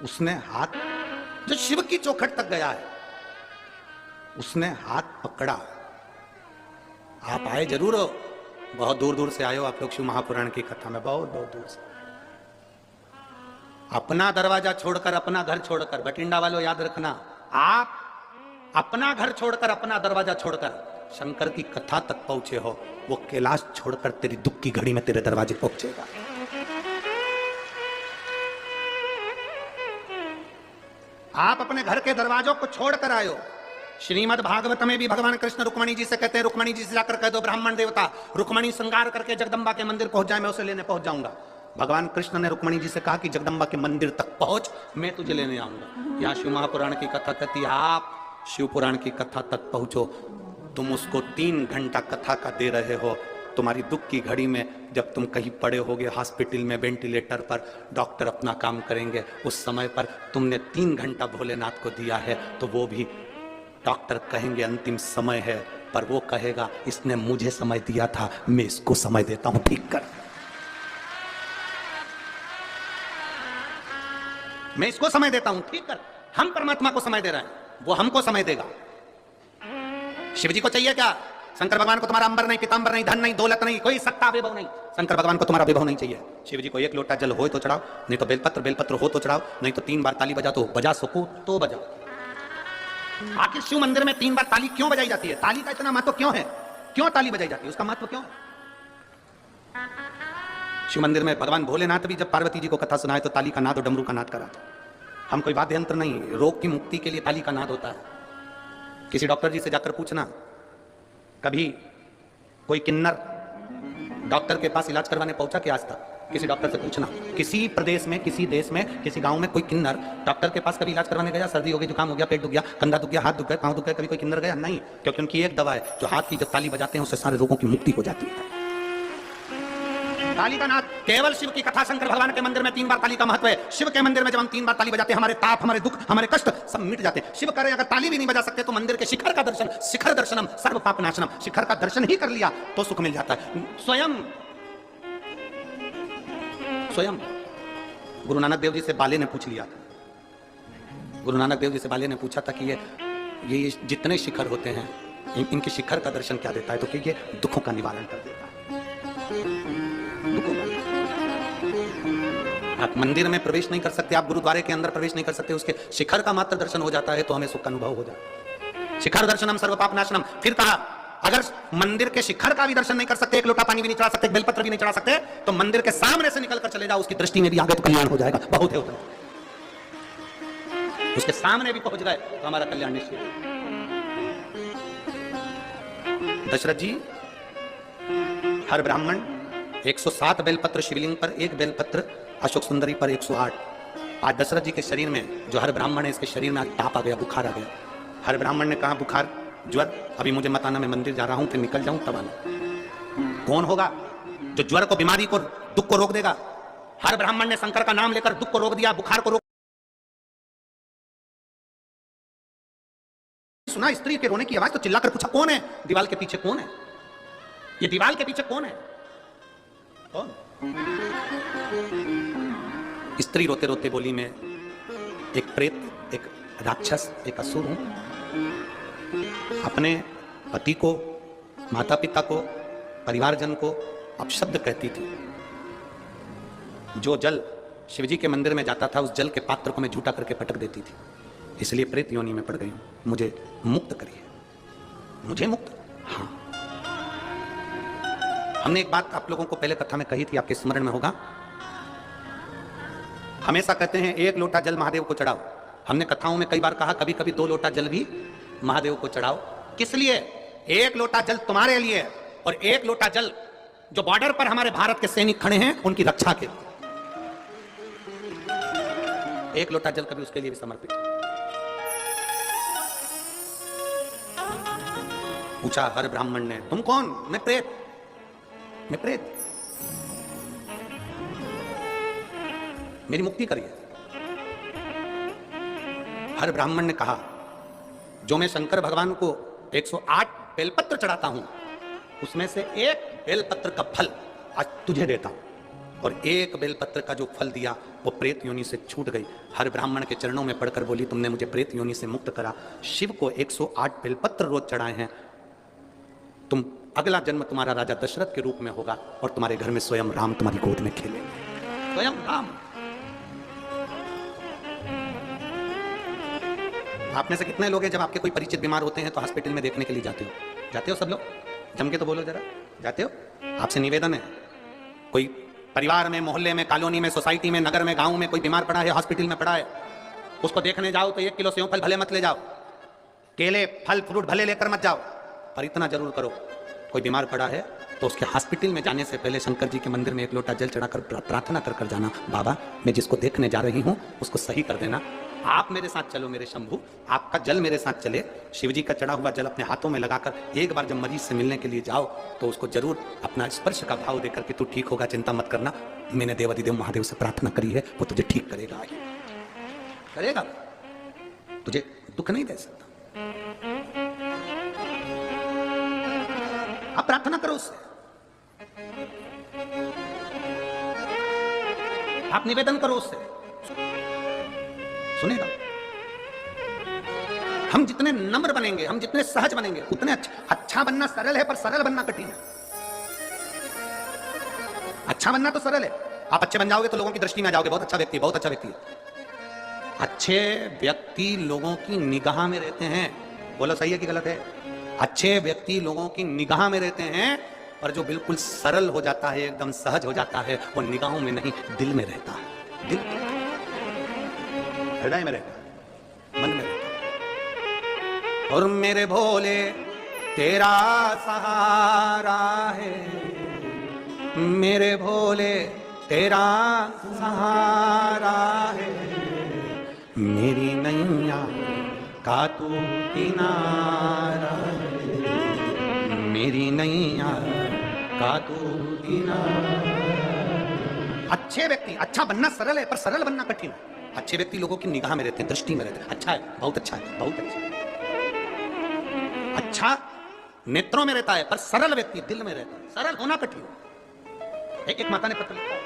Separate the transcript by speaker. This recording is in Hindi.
Speaker 1: उसने हाथ, जो शिव की चौखट तक गया है, उसने हाथ पकड़ा। आप आए जरूर हो, बहुत दूर दूर से आए हो आप लोग शिव महापुराण की कथा में, बहुत बहुत दूर से। अपना दरवाजा छोड़कर, अपना घर छोड़कर, बठिंडा वालों याद रखना, आप अपना घर छोड़कर, अपना दरवाजा छोड़कर शंकर की कथा तक पहुंचे हो, वो कैलाश छोड़कर तेरी दुख की घड़ी में तेरे दरवाजे पहुंचेगा। आप अपने घर के दरवाजों को छोड़कर आए हो। श्रीमद् भागवत में भी भगवान कृष्ण रुक्मणी जी से कहते हैं, रुक्मणी जी से जाकर कह दो ब्राह्मण देवता रुक्मणी श्रृंगार करके जगदम्बा के मंदिर पहुंच जाए, मैं उसे लेने पहुंच जाऊंगा। भगवान कृष्ण ने रुक्मणी जी से कहा कि जगदम्बा के मंदिर तक पहुंच, मैं तुझे लेने आऊंगा। यहाँ शिव महापुराण की कथा कहती है, आप शिव पुराण की कथा तक पहुंचो। तुम उसको 3 घंटा कथा का दे रहे हो, तुम्हारी दुख की घड़ी में जब तुम कहीं पड़े होगे हॉस्पिटल में वेंटिलेटर पर, डॉक्टर अपना काम करेंगे, उस समय पर तुमने 3 घंटा भोलेनाथ को दिया है, तो वो भी डॉक्टर कहेंगे अंतिम समय है, पर वो कहेगा इसने मुझे समय दिया था, मैं इसको समय देता हूं, ठीक कर। मैं इसको समय देता हूं, ठीक कर। हम परमात्मा को समय दे रहे हैं, वो हमको समय देगा। शिव जी को चाहिए क्या? शंकर भगवान को तुम्हारा अंबर नहीं, पीतांबर नहीं, धन नहीं, दौलत नहीं, कोई सत्ता विभव नहीं। शंकर भगवान को तुम्हारा विभव नहीं चाहिए। शिव जी को 1 लोटा जल हो तो चढ़ाओ, नहीं तो बेलपत्र हो तो चढ़ाओ, नहीं तो 3 बार ताली बजा सको तो बजाओ। आखिर शिव मंदिर में 3 बार ताली क्यों बजाई जाती है? ताली का इतना महत्व क्यों है? क्यों ताली बजाई जाती है? उसका महत्व क्यों है? शिव मंदिर में भगवान भोलेनाथ भी जब पार्वती जी को कथा सुनाए तो ताली का नाद और डमरू का नाद करा था। हम कोई वाद्य यंत्र नहीं, रोग की मुक्ति के लिए ताली का नाद होता है। किसी डॉक्टर जी से जाकर पूछना, कभी कोई किन्नर डॉक्टर के पास इलाज करवाने पहुंचा कि आज तक? किसी डॉक्टर से पूछना, किसी प्रदेश में, किसी देश में, किसी गांव में कोई किन्नर डॉक्टर के पास कभी इलाज करवाने गया? सर्दी हो गई, जुकाम हो गया, पेट दुख गया, कंधा दुख गया, हाथ दुख गया, पांव दुख गया, कभी कोई किन्नर गया? नहीं, क्योंकि उनकी एक दवा है, जो हाथ की जब ताली बजाते हैं उससे सारे रोगों की मुक्ति हो जाती है। ताली का नाद केवल शिव की कथा, शंकर भगवान के मंदिर में 3 बार ताली का महत्व है। शिव के मंदिर में जब हम 3 बार ताली बजाते हैं, हमारे ताप, हमारे दुख, हमारे कष्ट सब मिट जाते हैं। शिव करे अगर ताली भी नहीं बजा सकते तो मंदिर के शिखर का दर्शन, शिखर दर्शनम सर्व पाप नाशनम, शिखर का दर्शन ही कर लिया तो सुख मिल जाता है। स्वयं गुरु नानक देव जी से बाले ने पूछ लिया था। गुरु नानक देव जी से बाले ने पूछा था कि ये जितने शिखर होते हैं, इनके शिखर का दर्शन क्या देता है? तो कि ये दुखों का निवारण कर देता है। आप मंदिर में प्रवेश नहीं कर सकते, आप गुरुद्वारे के अंदर प्रवेश नहीं कर सकते, उसके शिखर का मात्र दर्शन हो जाता है तो हमें सुख का अनुभव हो जाता है। शिखर दर्शनम सर्व पाप नाशनम। फिर कहा, अगर मंदिर के शिखर का भी दर्शन नहीं कर सकते, 1 लोटा पानी भी नहीं चढ़ा सकते, एक बेलपत्र भी नहीं चढ़ा सकते, तो मंदिर के सामने से निकल कर चले जाओ, उसकी दृष्टि में भी आगे तो कल्याण हो जाएगा। बहुत है उतना, उसके सामने भी पहुंच गए तो हमारा कल्याण निश्चित है। दशरथ जी, हर ब्राह्मण 107 बेलपत्र शिवलिंग पर, 1 बेलपत्र अशोक सुंदरी पर 108। आज दशरथ जी के शरीर में, जो हर ब्राह्मण है, इसके शरीर में आज ताप आ गया, बुखार आ गया। हर ब्राह्मण ने कहा बुखार, ज्वर, अभी मुझे मत आना, मैं मंदिर जा रहा हूं, फिर निकल जाऊं तब आना। कौन होगा जो ज्वर को, बीमारी को, दुख को रोक देगा? हर ब्राह्मण ने शंकर का नाम लेकर दुख को रोक दिया, बुखार को रोक। सुना स्त्री के रोने की आवाज तो चिल्लाकर पूछा, कौन है दीवार के पीछे? कौन है ये दीवार के पीछे? कौन है? कौन? स्त्री रोते रोते बोली, मैं एक प्रेत, एक राक्षस, एक असुर हूं। अपने पति को, माता पिता को, परिवारजन को अपशब्द कहती थी। जो जल शिवजी के मंदिर में जाता था, उस जल के पात्र को मैं झूठा करके पटक देती थी, इसलिए प्रेत योनि में पड़ गई हूं। मुझे मुक्त करिए, मुझे मुक्त। हाँ, हमने एक बात आप लोगों को पहले कथा में कही थी, आपके स्मरण में होगा। हमेशा कहते हैं 1 लोटा जल महादेव को चढ़ाओ। हमने कथाओं में कई बार कहा, कभी कभी 2 लोटा जल भी महादेव को चढ़ाओ। किस लिए? 1 लोटा जल तुम्हारे लिए और 1 लोटा जल जो बॉर्डर पर हमारे भारत के सैनिक खड़े हैं उनकी रक्षा के लिए। 1 लोटा जल कभी उसके लिए भी समर्पित। पूछा हर ब्राह्मण ने, तुम कौन? मैं प्रेत, मैं प्रेत, मेरी मुक्ति करिए। हर ब्राह्मण ने कहा, जो मैं शंकर भगवान को 108 बेलपत्र चढ़ाता हूं, उसमें से 1 बेलपत्र का फल आज तुझे देता हूं। और एक बेलपत्र का जो फल दिया वो प्रेत योनि से छूट गई। हर ब्राह्मण के चरणों में पड़कर बोली, तुमने मुझे प्रेत योनि से मुक्त करा। शिव को 108 बेलपत्र रोज चढ़ाए हैं। तुम अगला जन्म तुम्हारा राजा दशरथ के रूप में होगा और तुम्हारे घर में स्वयं राम तुम्हारी गोद में खेलेंगे। स्वयं राम। आप में से कितने लोग हैं जब आपके कोई परिचित बीमार होते हैं तो हॉस्पिटल में देखने के लिए जाते हो? जाते हो सब लोग? जम के तो बोलो जरा, जाते हो? आपसे निवेदन है, कोई परिवार में, मोहल्ले में, कॉलोनी में, सोसाइटी में, नगर में, गांव में कोई बीमार पड़ा है, हॉस्पिटल में पड़ा है, उसको देखने जाओ तो 1 किलो सेव फल भले मत ले जाओ, केले फल फ्रूट भले लेकर मत जाओ, पर इतना जरूर करो, कोई बीमार पड़ा है तो उसके हॉस्पिटल में जाने से पहले शंकर जी के मंदिर में 1 लोटा जल चढ़ाकर प्रार्थना कर जाना, बाबा मैं जिसको देखने जा रही हूं उसको सही कर देना। आप मेरे साथ चलो मेरे शंभू, आपका जल मेरे साथ चले। शिव जी का चढ़ा हुआ जल अपने हाथों में लगाकर एक बार जब मरीज से मिलने के लिए जाओ तो उसको जरूर अपना स्पर्श का भाव देकर कि तू ठीक होगा, चिंता मत करना, मैंने देवाधिदेव महादेव से प्रार्थना करी है, वो तुझे ठीक करेगा, करेगा, तुझे दुख नहीं दे सकता। आप प्रार्थना करो उससे, आप निवेदन करो उससे, सुनेगा। हम जितने नम्र बनेंगे, हम जितने सहज बनेंगे उतने अच्छा बनना सरल है पर सरल बनना कठिन है। अच्छा बनना तो सरल है, आप अच्छे बन जाओगे तो लोगों की दृष्टि में आ जाओगे, बहुत अच्छा व्यक्ति, बहुत अच्छा व्यक्ति है। अच्छे व्यक्ति लोगों की निगाह में रहते हैं। बोलो सही है कि गलत है? अच्छे व्यक्ति लोगों की निगाह में रहते हैं, पर जो बिल्कुल सरल हो जाता है, एकदम सहज हो जाता है, वो निगाहों में नहीं दिल में रहता है। दिल, हृदय में रहता है, मन में रहता है। और मेरे भोले तेरा सहारा है, मेरे भोले तेरा सहारा है, मेरी नैया का तू किनारा है, मेरी नैया का तू किनारा। अच्छे व्यक्ति, अच्छा बनना सरल है पर सरल बनना कठिन है। अच्छे व्यक्ति लोगों की निगाह में रहते हैं, दृष्टि में रहते हैं, अच्छा है, बहुत अच्छा है, बहुत अच्छा है। अच्छा नेत्रों में रहता है पर सरल व्यक्ति दिल में रहता है। सरल होना कठिन है। एक माता ने पत्र लिखा है,